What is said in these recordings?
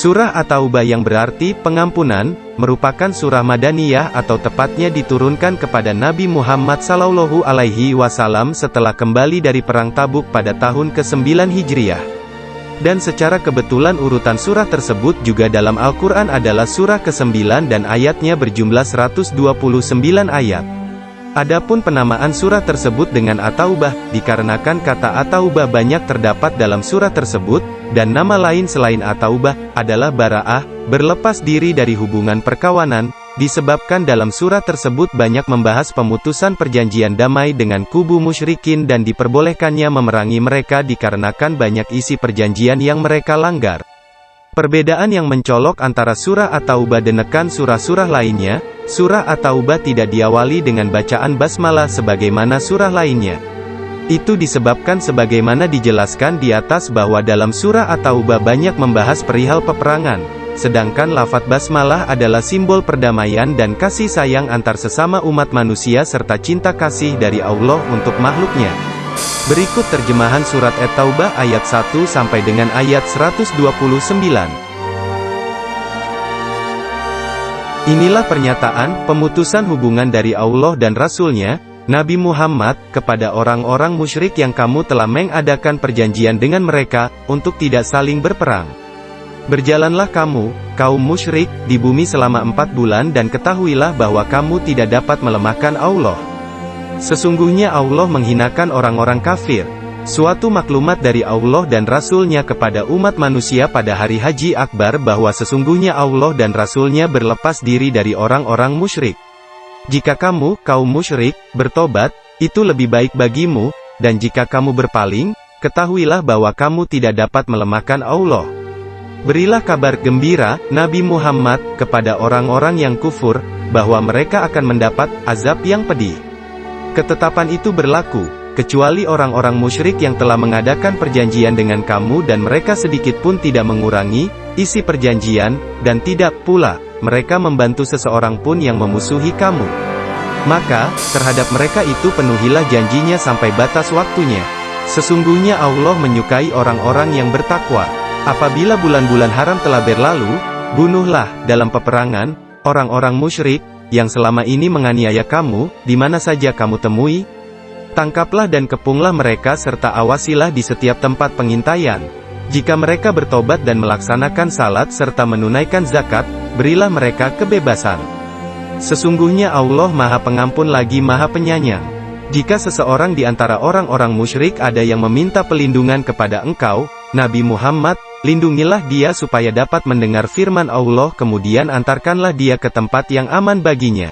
Surah At-Taubah yang berarti pengampunan, merupakan surah Madaniyah atau tepatnya diturunkan kepada Nabi Muhammad SAW setelah kembali dari Perang Tabuk pada tahun ke-9 Hijriah. Dan secara kebetulan urutan surah tersebut juga dalam Al-Quran adalah surah ke-9 dan ayatnya berjumlah 129 ayat. Adapun penamaan surah tersebut dengan At-Taubah, dikarenakan kata At-Taubah banyak terdapat dalam surah tersebut, dan nama lain selain At-Taubah, adalah Bara'ah, berlepas diri dari hubungan perkawanan, disebabkan dalam surah tersebut banyak membahas pemutusan perjanjian damai dengan kubu musyrikin dan diperbolehkannya memerangi mereka dikarenakan banyak isi perjanjian yang mereka langgar. Perbedaan yang mencolok antara surah At-Taubah dengan surah-surah lainnya, surah At-Taubah tidak diawali dengan bacaan basmalah sebagaimana surah lainnya. Itu disebabkan sebagaimana dijelaskan di atas bahwa dalam surah At-Taubah banyak membahas perihal peperangan, sedangkan lafaz basmalah adalah simbol perdamaian dan kasih sayang antar sesama umat manusia serta cinta kasih dari Allah untuk makhluknya. Berikut terjemahan surat At-Taubah ayat 1 sampai dengan ayat 129. Inilah pernyataan, pemutusan hubungan dari Allah dan Rasul-Nya, Nabi Muhammad, kepada orang-orang musyrik yang kamu telah mengadakan perjanjian dengan mereka, untuk tidak saling berperang. Berjalanlah kamu, kaum musyrik, di bumi selama 4 bulan dan ketahuilah bahwa kamu tidak dapat melemahkan Allah. Sesungguhnya Allah menghinakan orang-orang kafir. Suatu maklumat dari Allah dan Rasul-Nya kepada umat manusia pada hari Haji Akbar bahwa sesungguhnya Allah dan Rasul-Nya berlepas diri dari orang-orang musyrik. Jika kamu, kaum musyrik, bertobat, itu lebih baik bagimu, dan jika kamu berpaling, ketahuilah bahwa kamu tidak dapat melemahkan Allah. Berilah kabar gembira, Nabi Muhammad, kepada orang-orang yang kufur, bahwa mereka akan mendapat azab yang pedih. Ketetapan itu berlaku, kecuali orang-orang musyrik yang telah mengadakan perjanjian dengan kamu dan mereka sedikit pun tidak mengurangi isi perjanjian, dan tidak pula mereka membantu seseorang pun yang memusuhi kamu. Maka, terhadap mereka itu penuhilah janjinya sampai batas waktunya. Sesungguhnya Allah menyukai orang-orang yang bertakwa. Apabila bulan-bulan haram telah berlalu, bunuhlah, dalam peperangan, orang-orang musyrik, yang selama ini menganiaya kamu, di mana saja kamu temui. Tangkaplah dan kepunglah mereka serta awasilah di setiap tempat pengintaian. Jika mereka bertobat dan melaksanakan salat serta menunaikan zakat, berilah mereka kebebasan. Sesungguhnya Allah Maha Pengampun lagi Maha Penyayang. Jika seseorang di antara orang-orang musyrik ada yang meminta pelindungan kepada engkau, Nabi Muhammad, lindungilah dia supaya dapat mendengar firman Allah kemudian antarkanlah dia ke tempat yang aman baginya.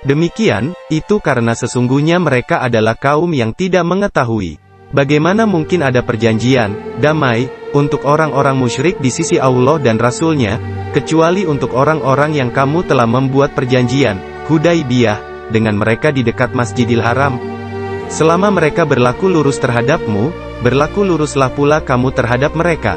Demikian, itu karena sesungguhnya mereka adalah kaum yang tidak mengetahui. Bagaimana mungkin ada perjanjian, damai, untuk orang-orang musyrik di sisi Allah dan Rasul-Nya, kecuali untuk orang-orang yang kamu telah membuat perjanjian, Hudaibiyah, dengan mereka di dekat Masjidil Haram. Selama mereka berlaku lurus terhadapmu, berlaku luruslah pula kamu terhadap mereka.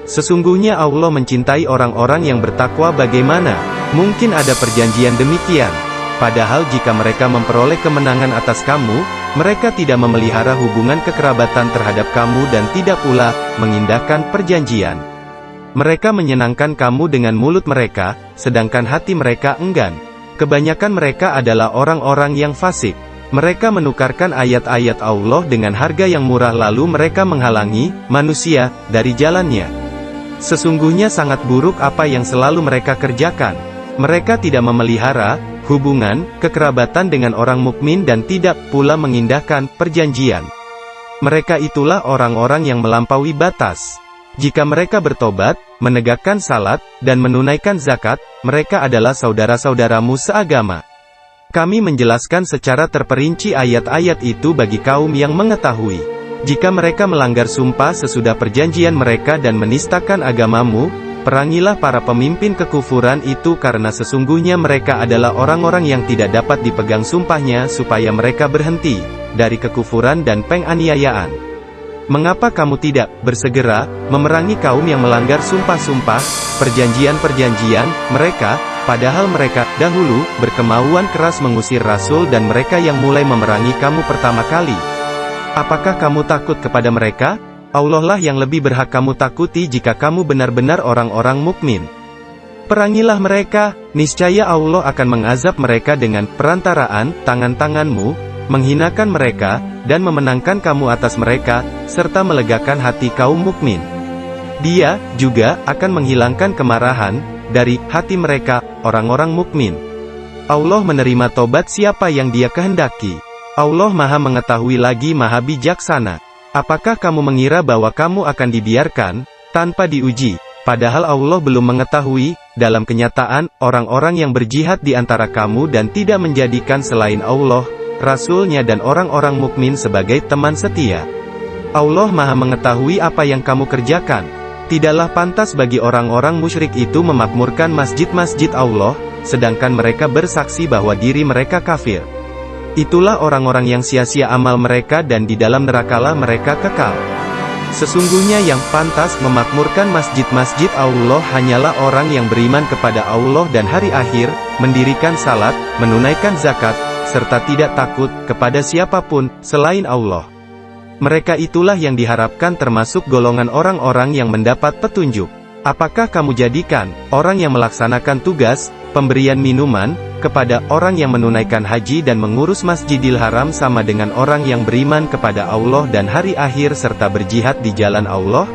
Sesungguhnya Allah mencintai orang-orang yang bertakwa. Bagaimana mungkin ada perjanjian demikian? Padahal jika mereka memperoleh kemenangan atas kamu, mereka tidak memelihara hubungan kekerabatan terhadap kamu dan tidak pula mengindahkan perjanjian. Mereka menyenangkan kamu dengan mulut mereka, sedangkan hati mereka enggan. Kebanyakan mereka adalah orang-orang yang fasik. Mereka menukarkan ayat-ayat Allah dengan harga yang murah lalu mereka menghalangi manusia dari jalannya. Sesungguhnya sangat buruk apa yang selalu mereka kerjakan. Mereka tidak memelihara hubungan kekerabatan dengan orang mukmin dan tidak pula mengindahkan perjanjian. Mereka itulah orang-orang yang melampaui batas. Jika mereka bertobat, menegakkan salat, dan menunaikan zakat, mereka adalah saudara-saudaramu seagama. Kami menjelaskan secara terperinci ayat-ayat itu bagi kaum yang mengetahui. Jika mereka melanggar sumpah sesudah perjanjian mereka dan menistakan agamamu, perangilah para pemimpin kekufuran itu karena sesungguhnya mereka adalah orang-orang yang tidak dapat dipegang sumpahnya supaya mereka berhenti dari kekufuran dan penganiayaan. Mengapa kamu tidak bersegera memerangi kaum yang melanggar sumpah-sumpah, perjanjian-perjanjian mereka, padahal mereka dahulu berkemauan keras mengusir Rasul dan mereka yang mulai memerangi kamu pertama kali? Apakah kamu takut kepada mereka? Allah lah yang lebih berhak kamu takuti jika kamu benar-benar orang-orang mukmin. Perangilah mereka, niscaya Allah akan mengazab mereka dengan perantaraan tangan-tanganmu, menghinakan mereka, dan memenangkan kamu atas mereka, serta melegakan hati kaum mukmin. Dia juga akan menghilangkan kemarahan dari hati mereka, orang-orang mukmin. Allah menerima tobat siapa yang Dia kehendaki. Allah Maha Mengetahui lagi Maha Bijaksana. Apakah kamu mengira bahwa kamu akan dibiarkan tanpa diuji? Padahal Allah belum mengetahui, dalam kenyataan, orang-orang yang berjihad di antara kamu dan tidak menjadikan selain Allah, Rasul-Nya dan orang-orang mukmin sebagai teman setia. Allah Maha Mengetahui apa yang kamu kerjakan. Tidaklah pantas bagi orang-orang musyrik itu memakmurkan masjid-masjid Allah, sedangkan mereka bersaksi bahwa diri mereka kafir. Itulah orang-orang yang sia-sia amal mereka dan di dalam nerakalah mereka kekal. Sesungguhnya yang pantas memakmurkan masjid-masjid Allah hanyalah orang yang beriman kepada Allah dan hari akhir, mendirikan salat, menunaikan zakat, serta tidak takut kepada siapapun selain Allah. Mereka itulah yang diharapkan termasuk golongan orang-orang yang mendapat petunjuk. Apakah kamu jadikan orang yang melaksanakan tugas pemberian minuman kepada orang yang menunaikan haji dan mengurus Masjidil Haram sama dengan orang yang beriman kepada Allah dan hari akhir serta berjihad di jalan Allah?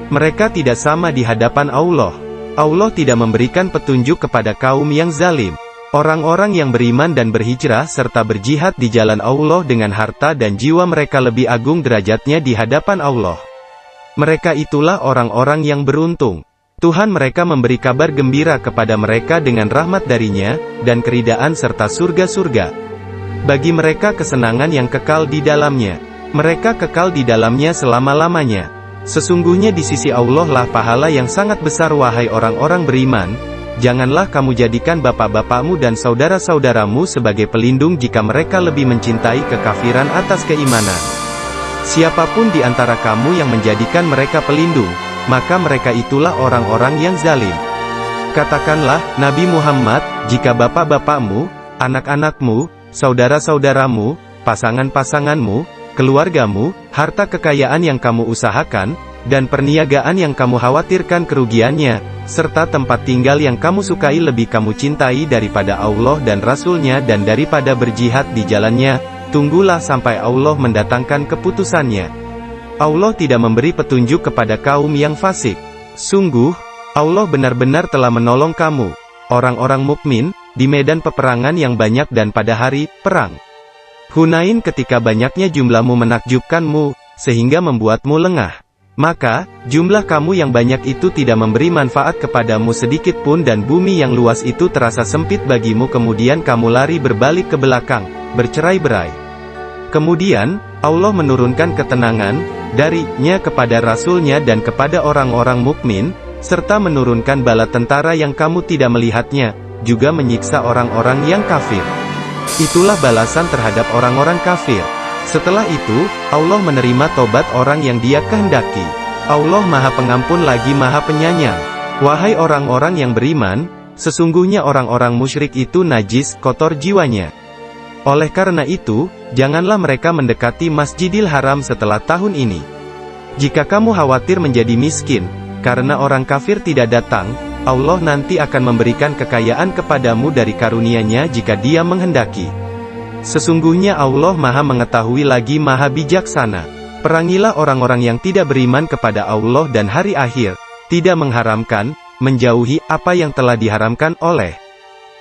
Mereka tidak sama di hadapan Allah. Allah tidak memberikan petunjuk kepada kaum yang zalim. Orang-orang yang beriman dan berhijrah serta berjihad di jalan Allah dengan harta dan jiwa mereka lebih agung derajatnya di hadapan Allah. Mereka itulah orang-orang yang beruntung. Tuhan mereka memberi kabar gembira kepada mereka dengan rahmat darinya, dan keridaan serta surga-surga. Bagi mereka kesenangan yang kekal di dalamnya. Mereka kekal di dalamnya selama-lamanya. Sesungguhnya di sisi Allah lah pahala yang sangat besar wahai orang-orang beriman. Janganlah kamu jadikan bapak-bapakmu dan saudara-saudaramu sebagai pelindung jika mereka lebih mencintai kekafiran atas keimanan. Siapapun di antara kamu yang menjadikan mereka pelindung, maka mereka itulah orang-orang yang zalim. Katakanlah, Nabi Muhammad, jika bapak-bapakmu, anak-anakmu, saudara-saudaramu, pasangan-pasanganmu, keluargamu, harta kekayaan yang kamu usahakan, dan perniagaan yang kamu khawatirkan kerugiannya, serta tempat tinggal yang kamu sukai lebih kamu cintai daripada Allah dan Rasul-Nya dan daripada berjihad di jalannya, tunggulah sampai Allah mendatangkan keputusannya. Allah tidak memberi petunjuk kepada kaum yang fasik. Sungguh, Allah benar-benar telah menolong kamu, orang-orang mukmin, di medan peperangan yang banyak dan pada hari perang Hunain ketika banyaknya jumlahmu menakjubkanmu, sehingga membuatmu lengah. Maka, jumlah kamu yang banyak itu tidak memberi manfaat kepadamu sedikit pun dan bumi yang luas itu terasa sempit bagimu kemudian kamu lari berbalik ke belakang, bercerai-berai. Kemudian, Allah menurunkan ketenangan darinya kepada Rasul-Nya dan kepada orang-orang mukmin, serta menurunkan bala tentara yang kamu tidak melihatnya, juga menyiksa orang-orang yang kafir. Itulah balasan terhadap orang-orang kafir. Setelah itu, Allah menerima tobat orang yang Dia kehendaki. Allah Maha Pengampun lagi Maha Penyayang. Wahai orang-orang yang beriman, sesungguhnya orang-orang musyrik itu najis, kotor jiwanya. Oleh karena itu, janganlah mereka mendekati Masjidil Haram setelah tahun ini. Jika kamu khawatir menjadi miskin, karena orang kafir tidak datang, Allah nanti akan memberikan kekayaan kepadamu dari karunia-Nya jika Dia menghendaki. Sesungguhnya Allah Maha Mengetahui lagi Maha Bijaksana. Perangilah orang-orang yang tidak beriman kepada Allah dan hari akhir, tidak mengharamkan, menjauhi apa yang telah diharamkan oleh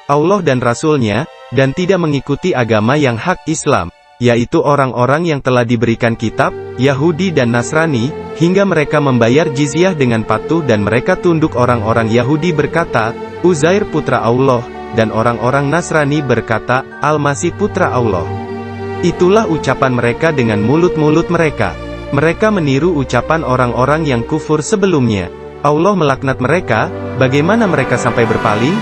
Allah dan Rasul-Nya, dan tidak mengikuti agama yang hak Islam, yaitu orang-orang yang telah diberikan kitab, Yahudi dan Nasrani, hingga mereka membayar jizyah dengan patuh dan mereka tunduk. Orang-orang Yahudi berkata, Uzair putra Allah, dan orang-orang Nasrani berkata, Al-Masih putra Allah. Itulah ucapan mereka dengan mulut-mulut mereka. Mereka meniru ucapan orang-orang yang kufur sebelumnya. Allah melaknat mereka. Bagaimana mereka sampai berpaling?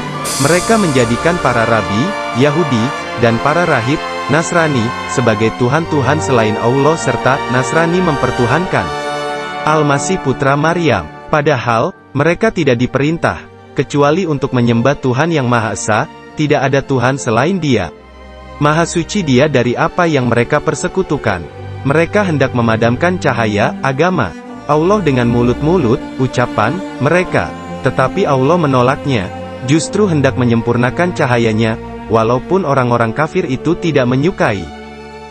Mereka menjadikan para rabi, Yahudi, dan para rahib, Nasrani, sebagai Tuhan-Tuhan selain Allah serta Nasrani mempertuhankan Al-Masih putra Maryam. Padahal, mereka tidak diperintah kecuali untuk menyembah Tuhan yang Maha Esa, tidak ada Tuhan selain Dia. Maha suci Dia dari apa yang mereka persekutukan. Mereka hendak memadamkan cahaya agama Allah dengan mulut-mulut, ucapan mereka. Tetapi Allah menolaknya, justru hendak menyempurnakan cahayanya, walaupun orang-orang kafir itu tidak menyukai.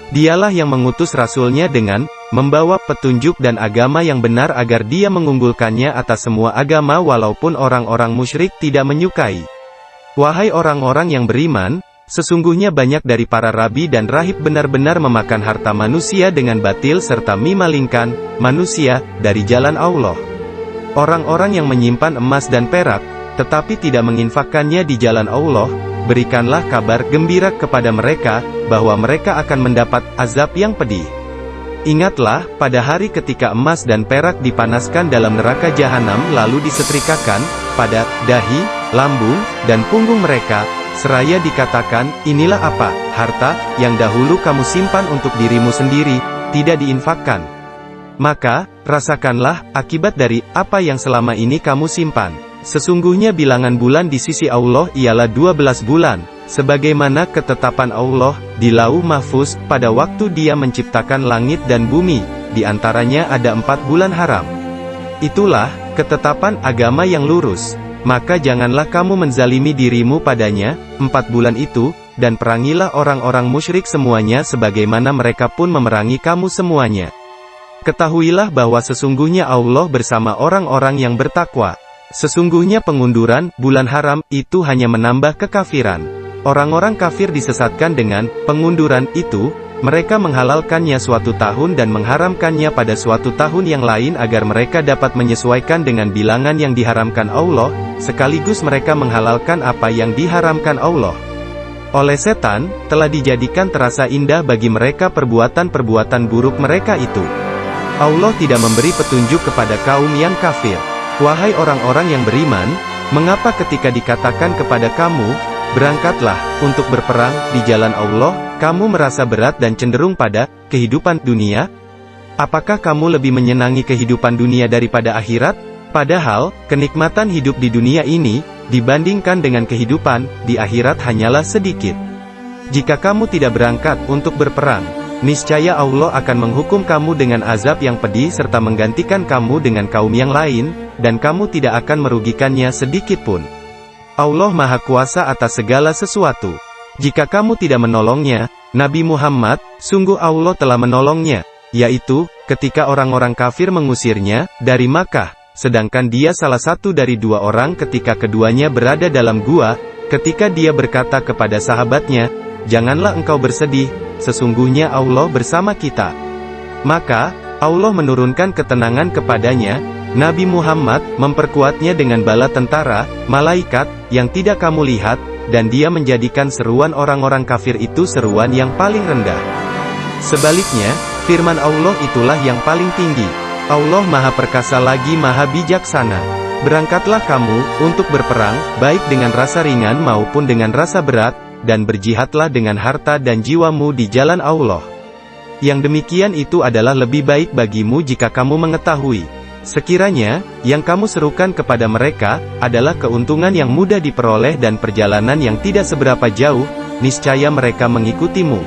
Dialah yang mengutus Rasul-Nya dengan membawa petunjuk dan agama yang benar agar dia mengunggulkannya atas semua agama walaupun orang-orang musyrik tidak menyukai. Wahai orang-orang yang beriman, sesungguhnya banyak dari para rabi dan rahib benar-benar memakan harta manusia dengan batil serta memalingkan manusia dari jalan Allah. Orang-orang yang menyimpan emas dan perak, tetapi tidak menginfakkannya di jalan Allah, berikanlah kabar gembira kepada mereka, bahwa mereka akan mendapat azab yang pedih. Ingatlah, pada hari ketika emas dan perak dipanaskan dalam neraka jahanam lalu disetrikakan pada dahi, lambung, dan punggung mereka, seraya dikatakan, inilah apa, harta, yang dahulu kamu simpan untuk dirimu sendiri, tidak diinfakkan. Maka, rasakanlah, akibat dari, apa yang selama ini kamu simpan. Sesungguhnya bilangan bulan di sisi Allah ialah 12 bulan, sebagaimana ketetapan Allah, di Lauh Mahfuz, pada waktu Dia menciptakan langit dan bumi, di antaranya ada 4 bulan haram. Itulah, ketetapan agama yang lurus. Maka janganlah kamu menzalimi dirimu padanya, 4 bulan itu, dan perangilah orang-orang musyrik semuanya sebagaimana mereka pun memerangi kamu semuanya. Ketahuilah bahwa sesungguhnya Allah bersama orang-orang yang bertakwa. Sesungguhnya pengunduran bulan haram itu hanya menambah kekafiran. Orang-orang kafir disesatkan dengan pengunduran itu, mereka menghalalkannya suatu tahun dan mengharamkannya pada suatu tahun yang lain agar mereka dapat menyesuaikan dengan bilangan yang diharamkan Allah, sekaligus mereka menghalalkan apa yang diharamkan Allah. Oleh setan, telah dijadikan terasa indah bagi mereka perbuatan-perbuatan buruk mereka itu. Allah tidak memberi petunjuk kepada kaum yang kafir. Wahai orang-orang yang beriman, mengapa ketika dikatakan kepada kamu, berangkatlah untuk berperang di jalan Allah, kamu merasa berat dan cenderung pada kehidupan dunia? Apakah kamu lebih menyenangi kehidupan dunia daripada akhirat? Padahal, kenikmatan hidup di dunia ini, dibandingkan dengan kehidupan di akhirat hanyalah sedikit. Jika kamu tidak berangkat untuk berperang, niscaya Allah akan menghukum kamu dengan azab yang pedih serta menggantikan kamu dengan kaum yang lain, dan kamu tidak akan merugikannya sedikit pun. Allah Maha Kuasa atas segala sesuatu. Jika kamu tidak menolongnya, Nabi Muhammad, sungguh Allah telah menolongnya, yaitu, ketika orang-orang kafir mengusirnya dari Makkah, sedangkan dia salah satu dari 2 orang ketika keduanya berada dalam gua, ketika dia berkata kepada sahabatnya, janganlah engkau bersedih, sesungguhnya Allah bersama kita. Maka, Allah menurunkan ketenangan kepadanya, Nabi Muhammad memperkuatnya dengan bala tentara, malaikat, yang tidak kamu lihat, dan dia menjadikan seruan orang-orang kafir itu seruan yang paling rendah. Sebaliknya, firman Allah itulah yang paling tinggi. Allah Maha Perkasa lagi Maha Bijaksana. Berangkatlah kamu untuk berperang, baik dengan rasa ringan maupun dengan rasa berat, dan berjihadlah dengan harta dan jiwamu di jalan Allah. Yang demikian itu adalah lebih baik bagimu jika kamu mengetahui. Sekiranya, yang kamu serukan kepada mereka, adalah keuntungan yang mudah diperoleh dan perjalanan yang tidak seberapa jauh, niscaya mereka mengikutimu.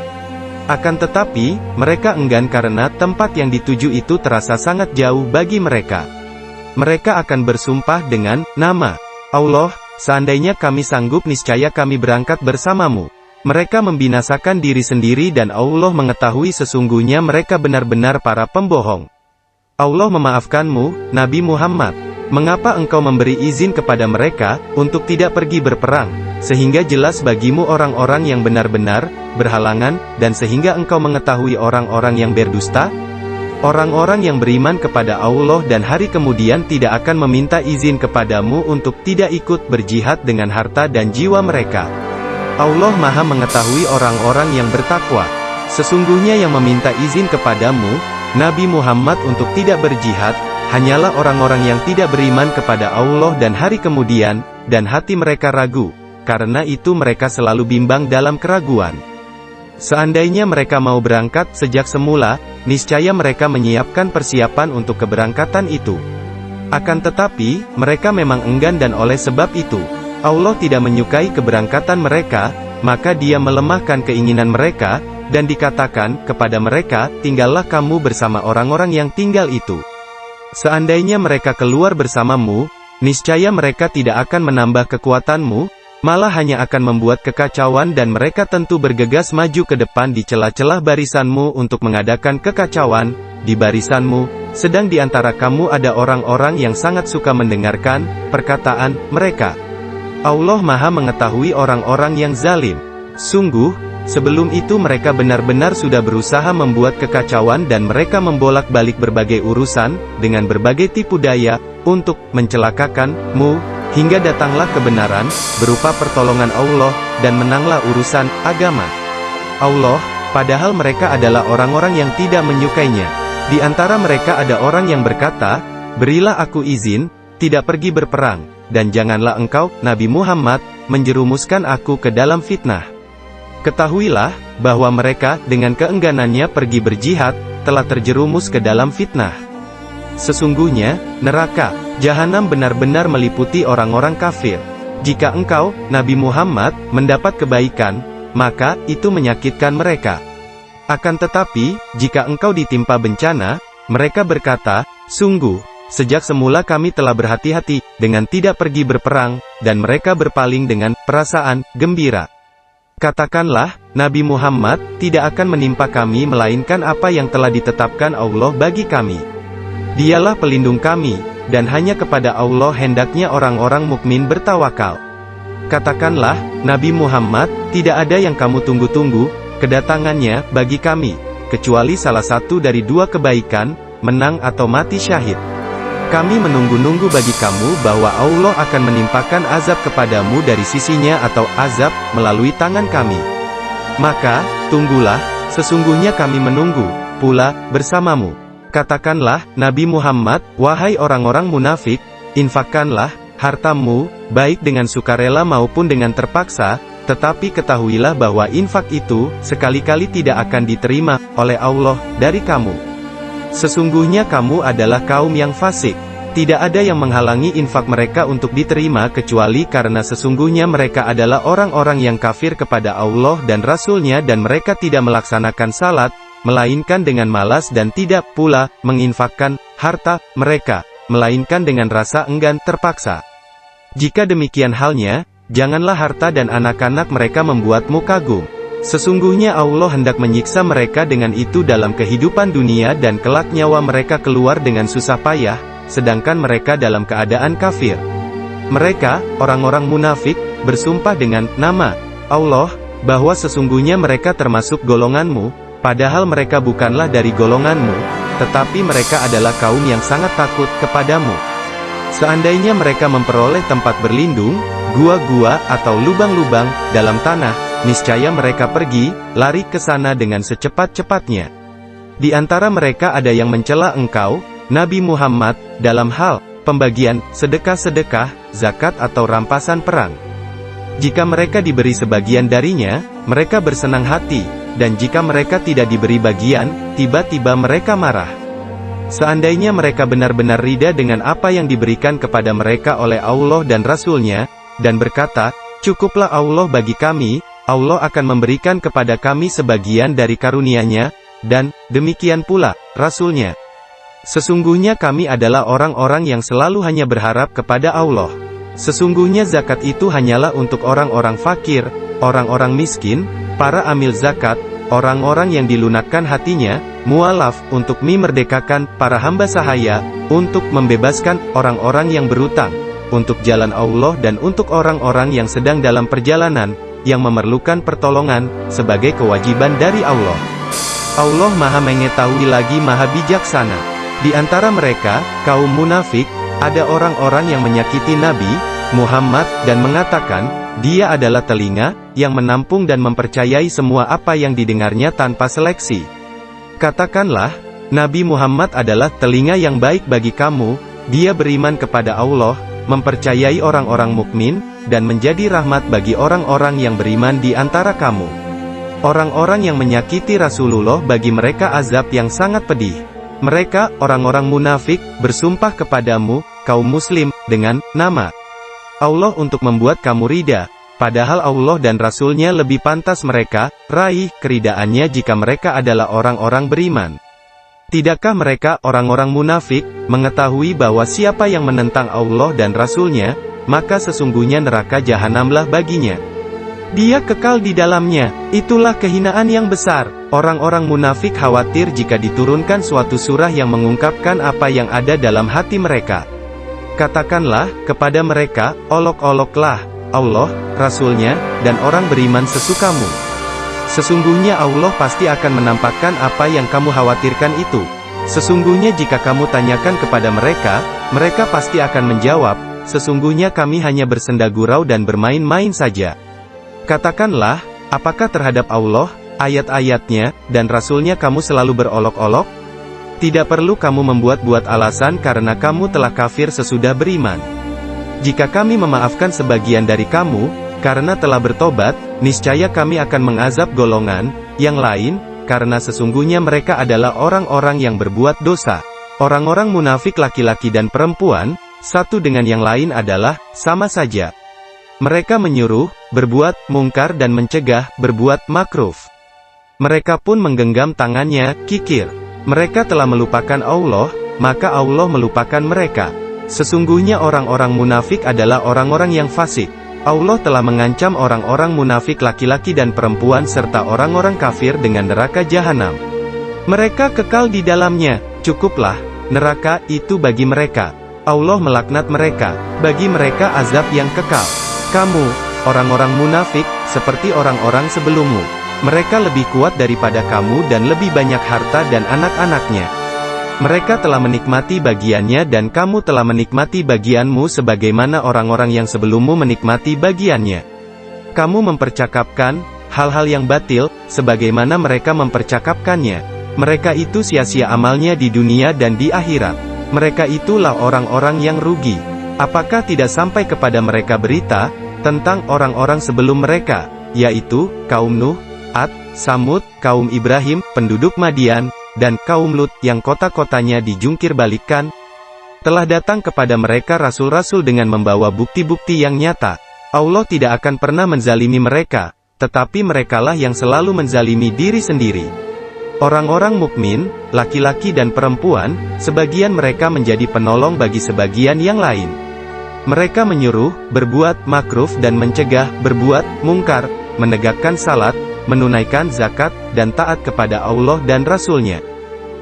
Akan tetapi, mereka enggan karena tempat yang dituju itu terasa sangat jauh bagi mereka. Mereka akan bersumpah dengan nama Allah, seandainya kami sanggup niscaya kami berangkat bersamamu. Mereka membinasakan diri sendiri dan Allah mengetahui sesungguhnya mereka benar-benar para pembohong. Allah memaafkanmu, Nabi Muhammad. Mengapa engkau memberi izin kepada mereka, untuk tidak pergi berperang, sehingga jelas bagimu orang-orang yang benar-benar berhalangan, dan sehingga engkau mengetahui orang-orang yang berdusta? Orang-orang yang beriman kepada Allah dan hari kemudian tidak akan meminta izin kepadamu untuk tidak ikut berjihad dengan harta dan jiwa mereka. Allah Maha mengetahui orang-orang yang bertakwa. Sesungguhnya yang meminta izin kepadamu, Nabi Muhammad untuk tidak berjihad, hanyalah orang-orang yang tidak beriman kepada Allah dan hari kemudian, dan hati mereka ragu. Karena itu mereka selalu bimbang dalam keraguan. Seandainya mereka mau berangkat sejak semula, niscaya mereka menyiapkan persiapan untuk keberangkatan itu. Akan tetapi, mereka memang enggan dan oleh sebab itu, Allah tidak menyukai keberangkatan mereka, maka Dia melemahkan keinginan mereka, dan dikatakan kepada mereka, tinggallah kamu bersama orang-orang yang tinggal itu. Seandainya mereka keluar bersamamu, niscaya mereka tidak akan menambah kekuatanmu, malah hanya akan membuat kekacauan dan mereka tentu bergegas maju ke depan di celah-celah barisanmu untuk mengadakan kekacauan di barisanmu, sedang di antara kamu ada orang-orang yang sangat suka mendengarkan perkataan mereka. Allah Maha mengetahui orang-orang yang zalim. Sungguh, sebelum itu mereka benar-benar sudah berusaha membuat kekacauan dan mereka membolak-balik berbagai urusan, dengan berbagai tipu daya, untuk mencelakakanmu, hingga datanglah kebenaran, berupa pertolongan Allah, dan menanglah urusan agama Allah, padahal mereka adalah orang-orang yang tidak menyukainya. Di antara mereka ada orang yang berkata, "Berilah aku izin, tidak pergi berperang, dan janganlah engkau, Nabi Muhammad, menjerumuskan aku ke dalam fitnah." Ketahuilah, bahwa mereka, dengan keengganannya pergi berjihad, telah terjerumus ke dalam fitnah. Sesungguhnya, neraka Jahanam benar-benar meliputi orang-orang kafir. Jika engkau, Nabi Muhammad, mendapat kebaikan, maka, itu menyakitkan mereka. Akan tetapi, jika engkau ditimpa bencana, mereka berkata, "Sungguh, sejak semula kami telah berhati-hati, dengan tidak pergi berperang," dan mereka berpaling dengan perasaan gembira. Katakanlah, Nabi Muhammad, tidak akan menimpa kami melainkan apa yang telah ditetapkan Allah bagi kami. Dialah pelindung kami, dan hanya kepada Allah hendaknya orang-orang mukmin bertawakal. Katakanlah, Nabi Muhammad, tidak ada yang kamu tunggu-tunggu, kedatangannya, bagi kami, kecuali salah satu dari dua kebaikan, menang atau mati syahid. Kami menunggu-nunggu bagi kamu bahwa Allah akan menimpakan azab kepadamu dari sisinya atau azab, melalui tangan kami. Maka, tunggulah, sesungguhnya kami menunggu, pula, bersamamu. Katakanlah, Nabi Muhammad, wahai orang-orang munafik, infakkanlah, hartamu, baik dengan sukarela maupun dengan terpaksa, tetapi ketahuilah bahwa infak itu, sekali-kali tidak akan diterima, oleh Allah, dari kamu. Sesungguhnya kamu adalah kaum yang fasik. Tidak ada yang menghalangi infak mereka untuk diterima kecuali karena sesungguhnya mereka adalah orang-orang yang kafir kepada Allah dan Rasul-Nya dan mereka tidak melaksanakan salat, melainkan dengan malas dan tidak pula menginfakkan harta mereka, melainkan dengan rasa enggan terpaksa. Jika demikian halnya, janganlah harta dan anak-anak mereka membuatmu kagum. Sesungguhnya Allah hendak menyiksa mereka dengan itu dalam kehidupan dunia dan kelak nyawa mereka keluar dengan susah payah, sedangkan mereka dalam keadaan kafir. Mereka, orang-orang munafik, bersumpah dengan nama Allah, bahwa sesungguhnya mereka termasuk golonganmu, padahal mereka bukanlah dari golonganmu, tetapi mereka adalah kaum yang sangat takut kepadamu. Seandainya mereka memperoleh tempat berlindung, gua-gua atau lubang-lubang dalam tanah, niscaya mereka pergi, lari ke sana dengan secepat-cepatnya. Di antara mereka ada yang mencela engkau, Nabi Muhammad, dalam hal pembagian sedekah-sedekah, zakat atau rampasan perang. Jika mereka diberi sebagian darinya, mereka bersenang hati, dan jika mereka tidak diberi bagian, tiba-tiba mereka marah. Seandainya mereka benar-benar rida dengan apa yang diberikan kepada mereka oleh Allah dan Rasul-Nya, dan berkata, "Cukuplah Allah bagi kami, Allah akan memberikan kepada kami sebagian dari karunia-Nya, dan demikian pula Rasul-Nya. Sesungguhnya kami adalah orang-orang yang selalu hanya berharap kepada Allah. Sesungguhnya zakat itu hanyalah untuk orang-orang fakir, orang-orang miskin, para amil zakat, orang-orang yang dilunakkan hatinya, mualaf, untuk memerdekakan para hamba sahaya, untuk membebaskan orang-orang yang berutang, untuk jalan Allah dan untuk orang-orang yang sedang dalam perjalanan, yang memerlukan pertolongan, sebagai kewajiban dari Allah. Allah Maha Mengetahui lagi Maha Bijaksana." Di antara mereka, kaum munafik, ada orang-orang yang menyakiti Nabi Muhammad dan mengatakan, dia adalah telinga yang menampung dan mempercayai semua apa yang didengarnya tanpa seleksi. Katakanlah, Nabi Muhammad adalah telinga yang baik bagi kamu, dia beriman kepada Allah, mempercayai orang-orang mukmin, dan menjadi rahmat bagi orang-orang yang beriman di antara kamu. Orang-orang yang menyakiti Rasulullah bagi mereka azab yang sangat pedih. Mereka, orang-orang munafik, bersumpah kepadamu, kaum muslim, dengan nama Allah untuk membuat kamu rida, padahal Allah dan Rasul-Nya lebih pantas mereka raih keridaannya jika mereka adalah orang-orang beriman. Tidakkah mereka, orang-orang munafik, mengetahui bahwa siapa yang menentang Allah dan Rasul-Nya, maka sesungguhnya neraka jahanamlah baginya. Dia kekal di dalamnya. Itulah kehinaan yang besar. Orang-orang munafik khawatir jika diturunkan suatu surah yang mengungkapkan apa yang ada dalam hati mereka. Katakanlah kepada mereka, olok-oloklah Allah, Rasul-Nya, dan orang beriman sesukamu. Sesungguhnya Allah pasti akan menampakkan apa yang kamu khawatirkan itu. Sesungguhnya jika kamu tanyakan kepada mereka, mereka pasti akan menjawab, sesungguhnya kami hanya bersenda gurau dan bermain-main saja. Katakanlah, apakah terhadap Allah, ayat-ayatnya, dan Rasul-Nya kamu selalu berolok-olok? Tidak perlu kamu membuat-buat alasan karena kamu telah kafir sesudah beriman. Jika kami memaafkan sebagian dari kamu, karena telah bertobat, niscaya kami akan mengazab golongan yang lain, karena sesungguhnya mereka adalah orang-orang yang berbuat dosa. Orang-orang munafik laki-laki dan perempuan, satu dengan yang lain adalah sama saja. Mereka menyuruh berbuat mungkar dan mencegah berbuat makruf. Mereka pun menggenggam tangannya, kikir. Mereka telah melupakan Allah, maka Allah melupakan mereka. Sesungguhnya orang-orang munafik adalah orang-orang yang fasik. Allah telah mengancam orang-orang munafik laki-laki dan perempuan serta orang-orang kafir dengan neraka jahanam. Mereka kekal di dalamnya. Cukuplah, neraka itu bagi mereka. Allah melaknat mereka. Bagi mereka azab yang kekal. Kamu, orang-orang munafik, seperti orang-orang sebelummu. Mereka lebih kuat daripada kamu dan lebih banyak harta dan anak-anaknya. Mereka telah menikmati bagiannya dan kamu telah menikmati bagianmu sebagaimana orang-orang yang sebelummu menikmati bagiannya. Kamu mempercakapkan hal-hal yang batil, sebagaimana mereka mempercakapkannya. Mereka itu sia-sia amalnya di dunia dan di akhirat. Mereka itulah orang-orang yang rugi. Apakah tidak sampai kepada mereka berita tentang orang-orang sebelum mereka, yaitu kaum Nuh, Ad, Samud, kaum Ibrahim, penduduk Madian, dan kaum Lut, yang kota-kotanya dijungkir balikkan? Telah datang kepada mereka rasul-rasul dengan membawa bukti-bukti yang nyata. Allah tidak akan pernah menzalimi mereka, tetapi merekalah yang selalu menzalimi diri sendiri. Orang-orang mukmin, laki-laki dan perempuan, sebagian mereka menjadi penolong bagi sebagian yang lain. Mereka menyuruh berbuat makruf dan mencegah berbuat mungkar, menegakkan salat, menunaikan zakat, dan taat kepada Allah dan Rasul-Nya.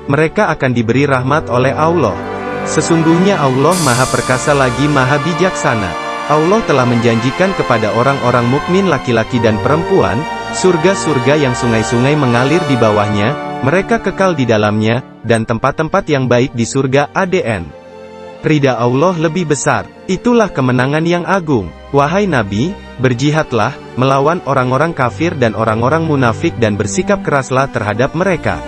Mereka akan diberi rahmat oleh Allah. Sesungguhnya Allah Maha Perkasa lagi Maha Bijaksana. Allah telah menjanjikan kepada orang-orang mukmin laki-laki dan perempuan, surga-surga yang sungai-sungai mengalir di bawahnya, mereka kekal di dalamnya, dan tempat-tempat yang baik di surga ADN. Ridha Allah lebih besar. Itulah kemenangan yang agung. Wahai Nabi, berjihadlah, melawan orang-orang kafir dan orang-orang munafik dan bersikap keraslah terhadap mereka.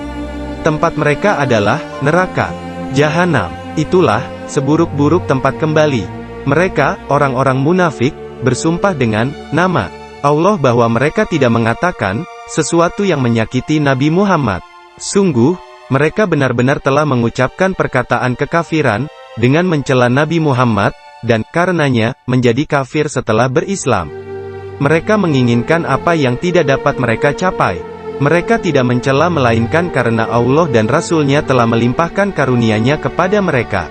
Tempat mereka adalah neraka jahanam. Itulah seburuk-buruk tempat kembali. Mereka, orang-orang munafik, bersumpah dengan nama Allah bahwa mereka tidak mengatakan sesuatu yang menyakiti Nabi Muhammad. Sungguh, mereka benar-benar telah mengucapkan perkataan kekafiran dengan mencela Nabi Muhammad, dan karenanya menjadi kafir setelah berislam. Mereka menginginkan apa yang tidak dapat mereka capai. Mereka tidak mencela melainkan karena Allah dan Rasul-Nya telah melimpahkan karunia-Nya kepada mereka.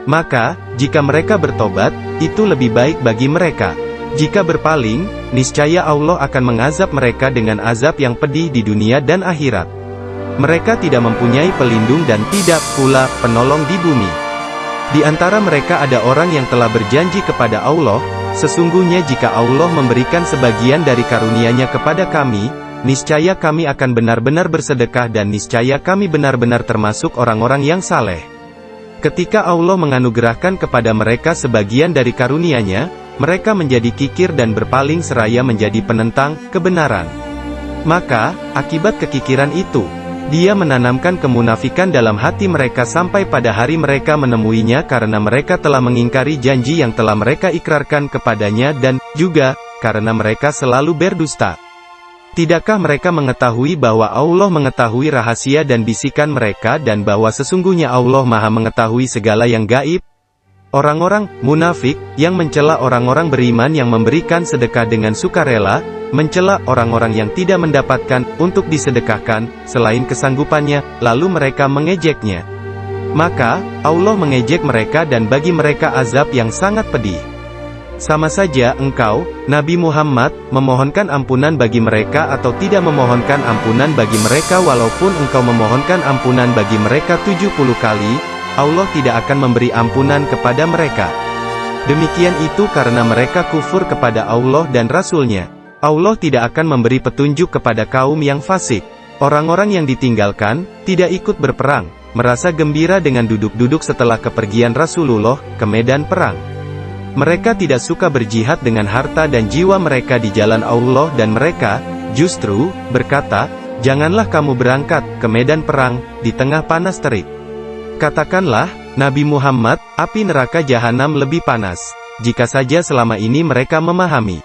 Maka, jika mereka bertobat, itu lebih baik bagi mereka. Jika berpaling, niscaya Allah akan mengazab mereka dengan azab yang pedih di dunia dan akhirat. Mereka tidak mempunyai pelindung dan tidak pula penolong di bumi. Di antara mereka ada orang yang telah berjanji kepada Allah, sesungguhnya jika Allah memberikan sebagian dari karunia-Nya kepada kami, niscaya kami akan benar-benar bersedekah dan niscaya kami benar-benar termasuk orang-orang yang saleh. Ketika Allah menganugerahkan kepada mereka sebagian dari karunia-Nya, mereka menjadi kikir dan berpaling seraya menjadi penentang kebenaran. Maka, akibat kekikiran itu, Dia menanamkan kemunafikan dalam hati mereka sampai pada hari mereka menemuinya karena mereka telah mengingkari janji yang telah mereka ikrarkan kepadanya dan juga karena mereka selalu berdusta. Tidakkah mereka mengetahui bahwa Allah mengetahui rahasia dan bisikan mereka dan bahwa sesungguhnya Allah Maha mengetahui segala yang gaib? Orang-orang munafik yang mencela orang-orang beriman yang memberikan sedekah dengan sukarela, mencela orang-orang yang tidak mendapatkan untuk disedekahkan selain kesanggupannya, lalu mereka mengejeknya. Maka Allah mengejek mereka dan bagi mereka azab yang sangat pedih. Sama saja engkau, Nabi Muhammad, memohonkan ampunan bagi mereka atau tidak memohonkan ampunan bagi mereka, walaupun engkau memohonkan ampunan bagi mereka 70 kali, Allah tidak akan memberi ampunan kepada mereka. Demikian itu karena mereka kufur kepada Allah dan Rasul-Nya. Allah tidak akan memberi petunjuk kepada kaum yang fasik. Orang-orang yang ditinggalkan, tidak ikut berperang, merasa gembira dengan duduk-duduk setelah kepergian Rasulullah ke medan perang. Mereka tidak suka berjihad dengan harta dan jiwa mereka di jalan Allah dan mereka, justru, berkata, janganlah kamu berangkat ke medan perang, di tengah panas terik. Katakanlah, Nabi Muhammad, api neraka jahanam lebih panas, jika saja selama ini mereka memahami.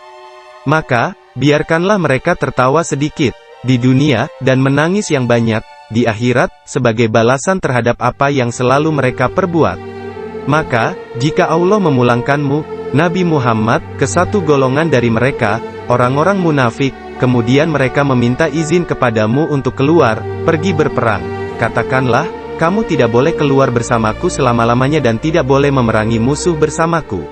Maka, biarkanlah mereka tertawa sedikit, di dunia, dan menangis yang banyak, di akhirat, sebagai balasan terhadap apa yang selalu mereka perbuat. Maka, jika Allah memulangkanmu, Nabi Muhammad, ke satu golongan dari mereka, orang-orang munafik, kemudian mereka meminta izin kepadamu untuk keluar, pergi berperang, katakanlah, kamu tidak boleh keluar bersamaku selama-lamanya dan tidak boleh memerangi musuh bersamaku.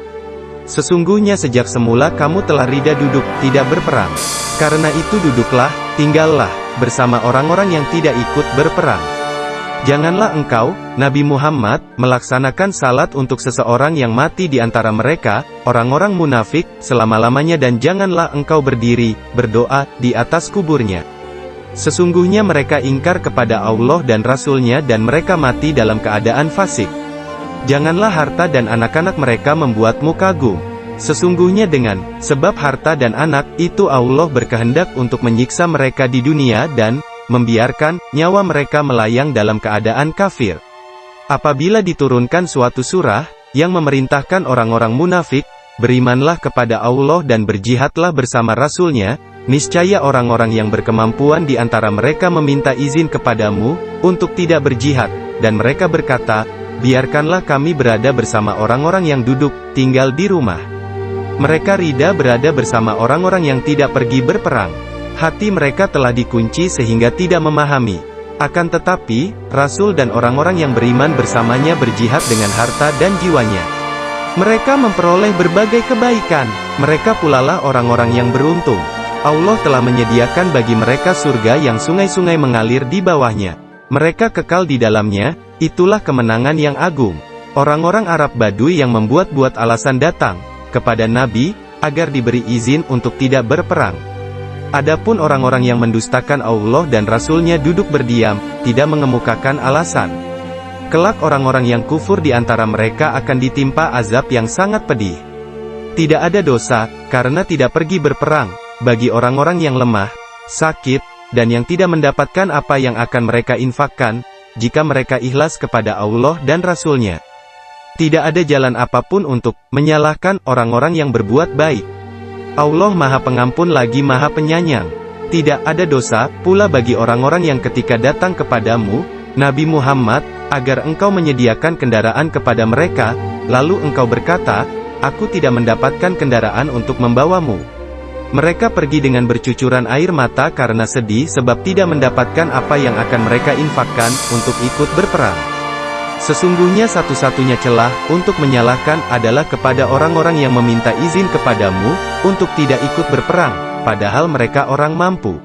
Sesungguhnya sejak semula kamu telah rida duduk, tidak berperang. Karena itu duduklah, tinggallah, bersama orang-orang yang tidak ikut berperang. Janganlah engkau, Nabi Muhammad, melaksanakan salat untuk seseorang yang mati di antara mereka, orang-orang munafik, selama-lamanya dan janganlah engkau berdiri, berdoa, di atas kuburnya. Sesungguhnya mereka ingkar kepada Allah dan Rasul-Nya dan mereka mati dalam keadaan fasik. Janganlah harta dan anak-anak mereka membuatmu kagum. Sesungguhnya dengan sebab harta dan anak, itu Allah berkehendak untuk menyiksa mereka di dunia dan membiarkan nyawa mereka melayang dalam keadaan kafir. Apabila diturunkan suatu surah yang memerintahkan orang-orang munafik, berimanlah kepada Allah dan berjihadlah bersama Rasul-Nya, niscaya orang-orang yang berkemampuan di antara mereka meminta izin kepadamu, untuk tidak berjihad, dan mereka berkata, biarkanlah kami berada bersama orang-orang yang duduk, tinggal di rumah. Mereka rida berada bersama orang-orang yang tidak pergi berperang. Hati mereka telah dikunci sehingga tidak memahami. Akan tetapi, Rasul dan orang-orang yang beriman bersamanya berjihad dengan harta dan jiwanya. Mereka memperoleh berbagai kebaikan. Mereka pulalah orang-orang yang beruntung. Allah telah menyediakan bagi mereka surga yang sungai-sungai mengalir di bawahnya. Mereka kekal di dalamnya, itulah kemenangan yang agung. Orang-orang Arab Badui yang membuat-buat alasan datang kepada Nabi, agar diberi izin untuk tidak berperang. Adapun orang-orang yang mendustakan Allah dan Rasul-Nya duduk berdiam, tidak mengemukakan alasan. Kelak orang-orang yang kufur di antara mereka akan ditimpa azab yang sangat pedih. Tidak ada dosa, karena tidak pergi berperang, bagi orang-orang yang lemah, sakit, dan yang tidak mendapatkan apa yang akan mereka infakkan, jika mereka ikhlas kepada Allah dan Rasul-Nya. Tidak ada jalan apapun untuk menyalahkan orang-orang yang berbuat baik. Allah Maha Pengampun lagi Maha Penyayang. Tidak ada dosa pula bagi orang-orang yang ketika datang kepadamu, Nabi Muhammad, agar engkau menyediakan kendaraan kepada mereka, lalu engkau berkata, aku tidak mendapatkan kendaraan untuk membawamu. Mereka pergi dengan bercucuran air mata karena sedih sebab tidak mendapatkan apa yang akan mereka infakkan untuk ikut berperang. Sesungguhnya satu-satunya celah untuk menyalahkan adalah kepada orang-orang yang meminta izin kepadamu untuk tidak ikut berperang, padahal mereka orang mampu.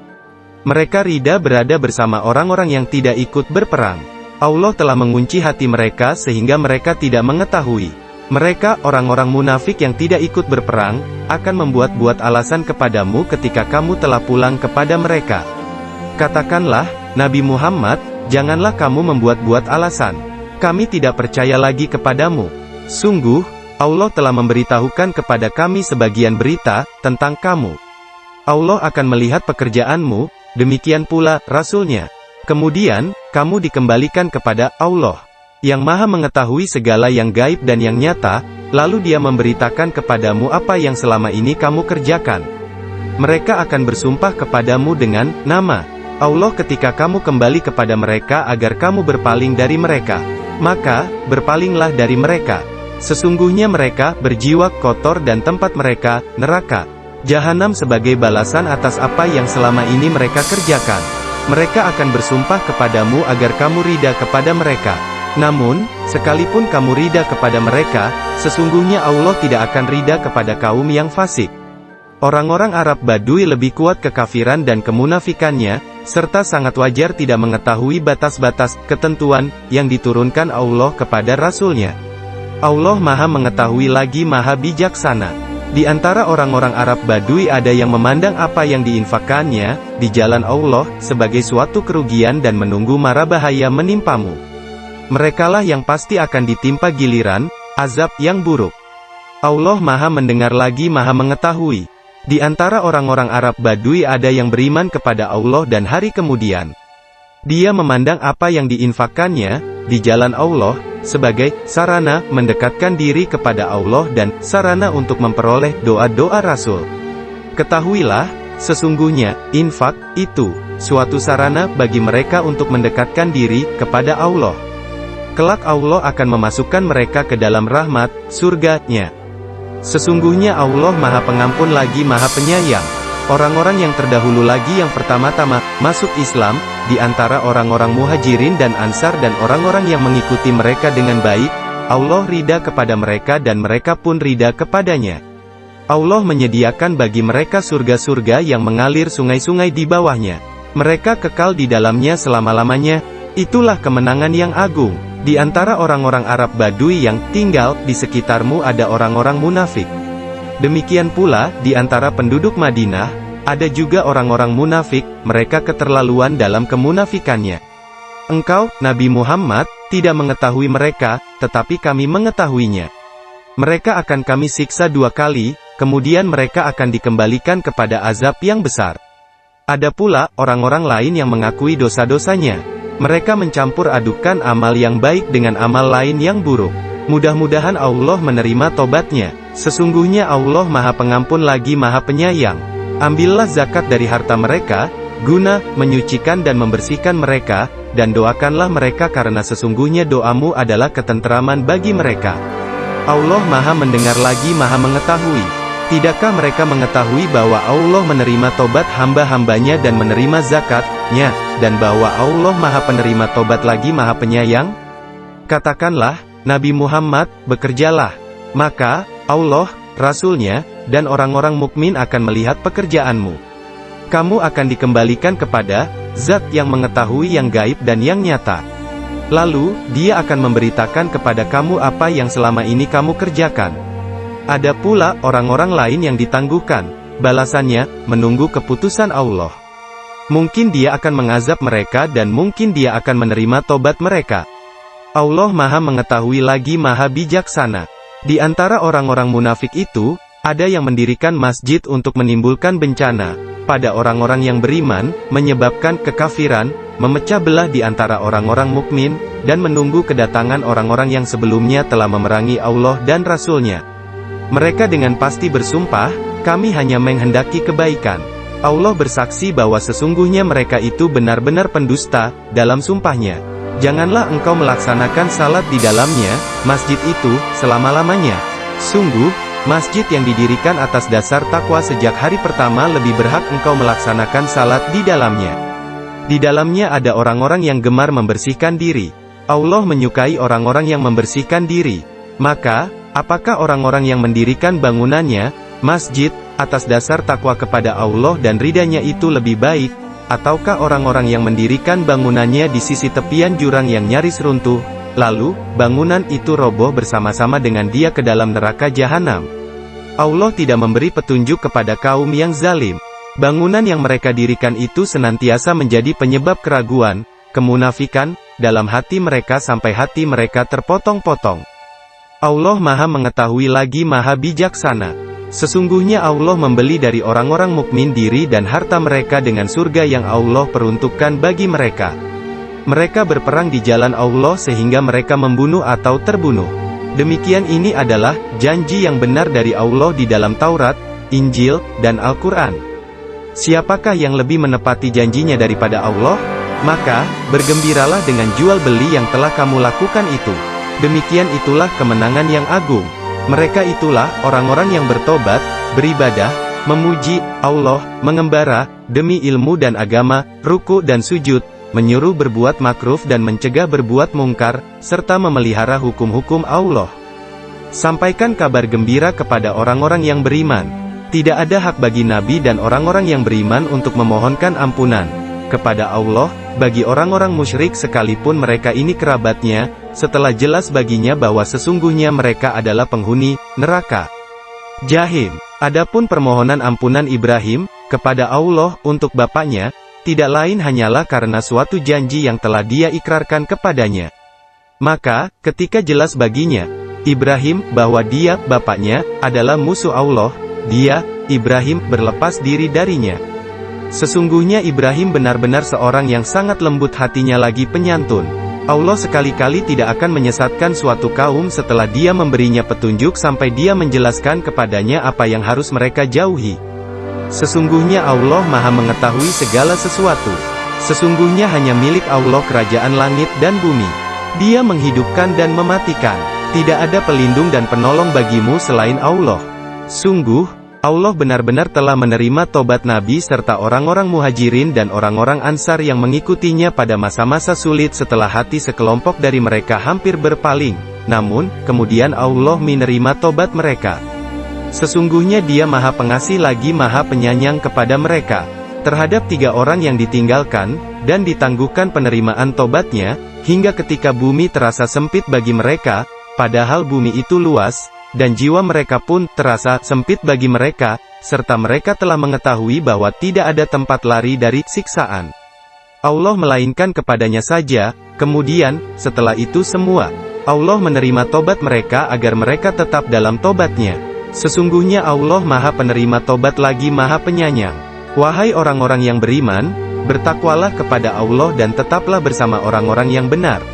Mereka rida berada bersama orang-orang yang tidak ikut berperang. Allah telah mengunci hati mereka sehingga mereka tidak mengetahui. Mereka, orang-orang munafik yang tidak ikut berperang, akan membuat-buat alasan kepadamu ketika kamu telah pulang kepada mereka. Katakanlah, Nabi Muhammad, janganlah kamu membuat-buat alasan. Kami tidak percaya lagi kepadamu. Sungguh, Allah telah memberitahukan kepada kami sebagian berita tentang kamu. Allah akan melihat pekerjaanmu, demikian pula Rasul-Nya. Kemudian, kamu dikembalikan kepada Allah, yang Maha mengetahui segala yang gaib dan yang nyata, lalu Dia memberitakan kepadamu apa yang selama ini kamu kerjakan. Mereka akan bersumpah kepadamu dengan nama Allah ketika kamu kembali kepada mereka agar kamu berpaling dari mereka. Maka, berpalinglah dari mereka. Sesungguhnya mereka berjiwa kotor dan tempat mereka, neraka Jahanam sebagai balasan atas apa yang selama ini mereka kerjakan. Mereka akan bersumpah kepadamu agar kamu ridha kepada mereka. Namun, sekalipun kamu ridha kepada mereka, sesungguhnya Allah tidak akan ridha kepada kaum yang fasik. Orang-orang Arab Badui lebih kuat kekafiran dan kemunafikannya, serta sangat wajar tidak mengetahui batas-batas, ketentuan, yang diturunkan Allah kepada Rasul-Nya. Allah Maha Mengetahui lagi Maha Bijaksana. Di antara orang-orang Arab Badui ada yang memandang apa yang diinfakkannya di jalan Allah sebagai suatu kerugian dan menunggu mara bahaya menimpamu. Merekalah yang pasti akan ditimpa giliran azab yang buruk. Allah Maha Mendengar lagi Maha Mengetahui. Di antara orang-orang Arab Badui ada yang beriman kepada Allah dan hari kemudian. Dia memandang apa yang diinfakkannya di jalan Allah sebagai sarana mendekatkan diri kepada Allah dan sarana untuk memperoleh doa-doa Rasul. Ketahuilah, sesungguhnya infak itu suatu sarana bagi mereka untuk mendekatkan diri kepada Allah. Kelak Allah akan memasukkan mereka ke dalam rahmat surga-Nya. Sesungguhnya Allah Maha Pengampun lagi Maha Penyayang. Orang-orang yang terdahulu lagi yang pertama-tama masuk Islam, di antara orang-orang Muhajirin dan Ansar dan orang-orang yang mengikuti mereka dengan baik, Allah ridha kepada mereka dan mereka pun ridha kepadanya. Allah menyediakan bagi mereka surga-surga yang mengalir sungai-sungai di bawahnya. Mereka kekal di dalamnya selama-lamanya. Itulah kemenangan yang agung. Di antara orang-orang Arab Badui yang tinggal di sekitarmu ada orang-orang munafik. Demikian pula, di antara penduduk Madinah, ada juga orang-orang munafik, mereka keterlaluan dalam kemunafikannya. Engkau, Nabi Muhammad, tidak mengetahui mereka, tetapi kami mengetahuinya. Mereka akan kami siksa 2 kali, kemudian mereka akan dikembalikan kepada azab yang besar. Ada pula, orang-orang lain yang mengakui dosa-dosanya. Mereka mencampur adukan amal yang baik dengan amal lain yang buruk. Mudah-mudahan Allah menerima tobatnya. Sesungguhnya Allah Maha Pengampun lagi Maha Penyayang. Ambillah zakat dari harta mereka, guna menyucikan dan membersihkan mereka, dan doakanlah mereka karena sesungguhnya doamu adalah ketenteraman bagi mereka. Allah Maha Mendengar lagi Maha Mengetahui. Tidakkah mereka mengetahui bahwa Allah menerima tobat hamba-hambanya dan menerima zakatnya, dan bahwa Allah Maha Penerima tobat lagi Maha Penyayang? Katakanlah, Nabi Muhammad, bekerjalah. Maka, Allah, Rasul-Nya, dan orang-orang mukmin akan melihat pekerjaanmu. Kamu akan dikembalikan kepada Zat yang mengetahui yang gaib dan yang nyata. Lalu, Dia akan memberitakan kepada kamu apa yang selama ini kamu kerjakan. Ada pula orang-orang lain yang ditangguhkan. Balasannya, menunggu keputusan Allah. Mungkin Dia akan mengazab mereka dan mungkin Dia akan menerima tobat mereka. Allah Maha Mengetahui lagi Maha Bijaksana. Di antara orang-orang munafik itu, ada yang mendirikan masjid untuk menimbulkan bencana pada orang-orang yang beriman, menyebabkan kekafiran, memecah belah di antara orang-orang mukmin, dan menunggu kedatangan orang-orang yang sebelumnya telah memerangi Allah dan Rasul-Nya. Mereka dengan pasti bersumpah, kami hanya menghendaki kebaikan. Allah bersaksi bahwa sesungguhnya mereka itu benar-benar pendusta dalam sumpahnya. Janganlah engkau melaksanakan salat di dalamnya, masjid itu, selama-lamanya. Sungguh, masjid yang didirikan atas dasar takwa sejak hari pertama lebih berhak engkau melaksanakan salat di dalamnya. Di dalamnya ada orang-orang yang gemar membersihkan diri. Allah menyukai orang-orang yang membersihkan diri. Maka, apakah orang-orang yang mendirikan bangunannya, masjid, atas dasar takwa kepada Allah dan ridhanya itu lebih baik? Ataukah orang-orang yang mendirikan bangunannya di sisi tepian jurang yang nyaris runtuh, lalu, bangunan itu roboh bersama-sama dengan dia ke dalam neraka jahanam? Allah tidak memberi petunjuk kepada kaum yang zalim. Bangunan yang mereka dirikan itu senantiasa menjadi penyebab keraguan, kemunafikan, dalam hati mereka sampai hati mereka terpotong-potong. Allah Maha Mengetahui lagi Maha Bijaksana. Sesungguhnya Allah membeli dari orang-orang mukmin diri dan harta mereka dengan surga yang Allah peruntukkan bagi mereka. Mereka berperang di jalan Allah sehingga mereka membunuh atau terbunuh. Demikian ini adalah janji yang benar dari Allah di dalam Taurat, Injil, dan Al-Quran. Siapakah yang lebih menepati janjinya daripada Allah? Maka, bergembiralah dengan jual beli yang telah kamu lakukan itu. Demikian itulah kemenangan yang agung. Mereka itulah orang-orang yang bertobat, beribadah, memuji Allah, mengembara, demi ilmu dan agama, ruku dan sujud, menyuruh berbuat makruf dan mencegah berbuat mungkar, serta memelihara hukum-hukum Allah. Sampaikan kabar gembira kepada orang-orang yang beriman. Tidak ada hak bagi Nabi dan orang-orang yang beriman untuk memohonkan ampunan kepada Allah, bagi orang-orang musyrik sekalipun mereka ini kerabatnya, setelah jelas baginya bahwa sesungguhnya mereka adalah penghuni neraka Jahim. Adapun permohonan ampunan Ibrahim kepada Allah untuk bapaknya, tidak lain hanyalah karena suatu janji yang telah dia ikrarkan kepadanya. Maka, ketika jelas baginya, Ibrahim, bahwa dia, bapaknya, adalah musuh Allah, dia, Ibrahim, berlepas diri darinya. Sesungguhnya Ibrahim benar-benar seorang yang sangat lembut hatinya lagi penyantun. Allah sekali-kali tidak akan menyesatkan suatu kaum setelah dia memberinya petunjuk sampai dia menjelaskan kepadanya apa yang harus mereka jauhi. Sesungguhnya Allah Maha mengetahui segala sesuatu. Sesungguhnya hanya milik Allah kerajaan langit dan bumi. Dia menghidupkan dan mematikan. Tidak ada pelindung dan penolong bagimu selain Allah. Sungguh, Allah benar-benar telah menerima tobat Nabi serta orang-orang muhajirin dan orang-orang ansar yang mengikutinya pada masa-masa sulit setelah hati sekelompok dari mereka hampir berpaling. Namun, kemudian Allah menerima tobat mereka. Sesungguhnya Dia Maha Pengasih lagi Maha Penyayang kepada mereka. Terhadap 3 orang yang ditinggalkan, dan ditangguhkan penerimaan tobatnya, hingga ketika bumi terasa sempit bagi mereka, padahal bumi itu luas, dan jiwa mereka pun terasa sempit bagi mereka, serta mereka telah mengetahui bahwa tidak ada tempat lari dari siksaan Allah melainkan kepadanya saja. Kemudian, setelah itu semua, Allah menerima tobat mereka agar mereka tetap dalam tobatnya. Sesungguhnya Allah Maha Penerima Tobat lagi Maha Penyayang. Wahai orang-orang yang beriman, bertakwalah kepada Allah dan tetaplah bersama orang-orang yang benar.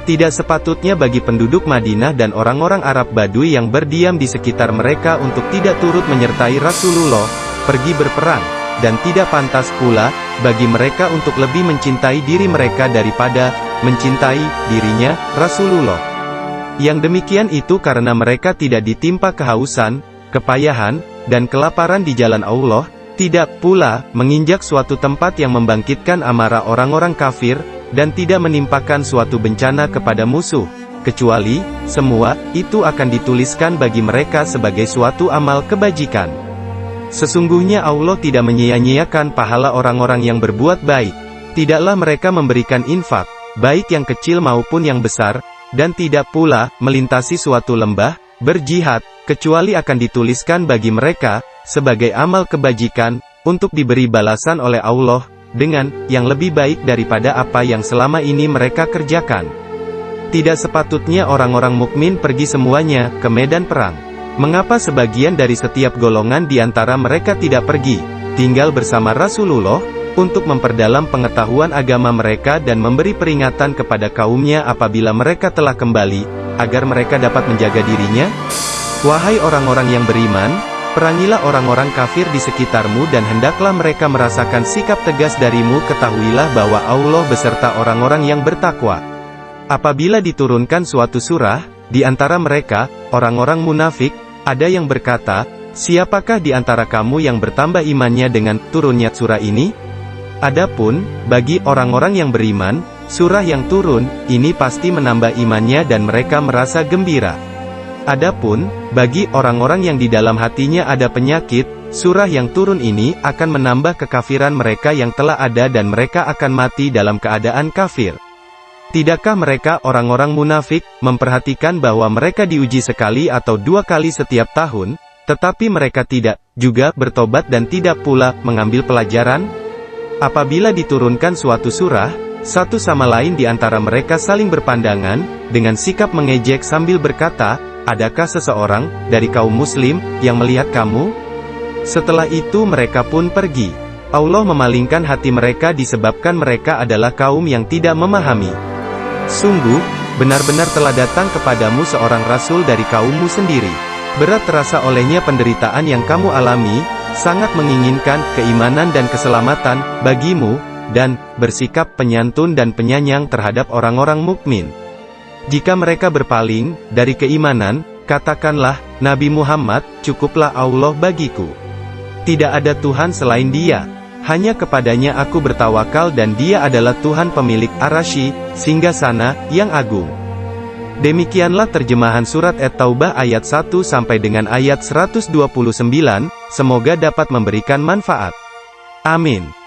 Tidak sepatutnya bagi penduduk Madinah dan orang-orang Arab Badui yang berdiam di sekitar mereka untuk tidak turut menyertai Rasulullah pergi berperang, dan tidak pantas pula bagi mereka untuk lebih mencintai diri mereka daripada mencintai dirinya, Rasulullah. Yang demikian itu karena mereka tidak ditimpa kehausan, kepayahan, dan kelaparan di jalan Allah, tidak pula menginjak suatu tempat yang membangkitkan amarah orang-orang kafir, dan tidak menimpakan suatu bencana kepada musuh, kecuali, semua, itu akan dituliskan bagi mereka sebagai suatu amal kebajikan. Sesungguhnya Allah tidak menyia-nyiakan pahala orang-orang yang berbuat baik. Tidaklah mereka memberikan infak, baik yang kecil maupun yang besar, dan tidak pula melintasi suatu lembah, berjihad, kecuali akan dituliskan bagi mereka, sebagai amal kebajikan, untuk diberi balasan oleh Allah, dengan yang lebih baik daripada apa yang selama ini mereka kerjakan. Tidak sepatutnya orang-orang mukmin pergi semuanya ke medan perang. Mengapa sebagian dari setiap golongan di antara mereka tidak pergi, tinggal bersama Rasulullah, untuk memperdalam pengetahuan agama mereka dan memberi peringatan kepada kaumnya apabila mereka telah kembali, agar mereka dapat menjaga dirinya? Wahai orang-orang yang beriman, perangilah orang-orang kafir di sekitarmu dan hendaklah mereka merasakan sikap tegas darimu. Ketahuilah bahwa Allah beserta orang-orang yang bertakwa. Apabila diturunkan suatu surah, di antara mereka, orang-orang munafik, ada yang berkata, siapakah di antara kamu yang bertambah imannya dengan turunnya surah ini? Adapun, bagi orang-orang yang beriman, surah yang turun, ini pasti menambah imannya dan mereka merasa gembira. Adapun, bagi orang-orang yang di dalam hatinya ada penyakit, surah yang turun ini akan menambah kekafiran mereka yang telah ada dan mereka akan mati dalam keadaan kafir. Tidakkah mereka orang-orang munafik memperhatikan bahwa mereka diuji sekali atau 2 kali setiap tahun, tetapi mereka tidak juga bertobat dan tidak pula mengambil pelajaran? Apabila diturunkan suatu surah, satu sama lain di antara mereka saling berpandangan, dengan sikap mengejek sambil berkata, adakah seseorang dari kaum muslim yang melihat kamu? Setelah itu mereka pun pergi. Allah memalingkan hati mereka disebabkan mereka adalah kaum yang tidak memahami. Sungguh, benar-benar telah datang kepadamu seorang rasul dari kaummu sendiri. Berat terasa olehnya penderitaan yang kamu alami, sangat menginginkan keimanan dan keselamatan bagimu, dan bersikap penyantun dan penyayang terhadap orang-orang mukmin. Jika mereka berpaling dari keimanan, katakanlah, Nabi Muhammad, cukuplah Allah bagiku. Tidak ada Tuhan selain Dia. Hanya kepadanya aku bertawakal dan Dia adalah Tuhan pemilik Ar-Rasy, singgasana, yang agung. Demikianlah terjemahan surat At-Taubah ayat 1 sampai dengan ayat 129, semoga dapat memberikan manfaat. Amin.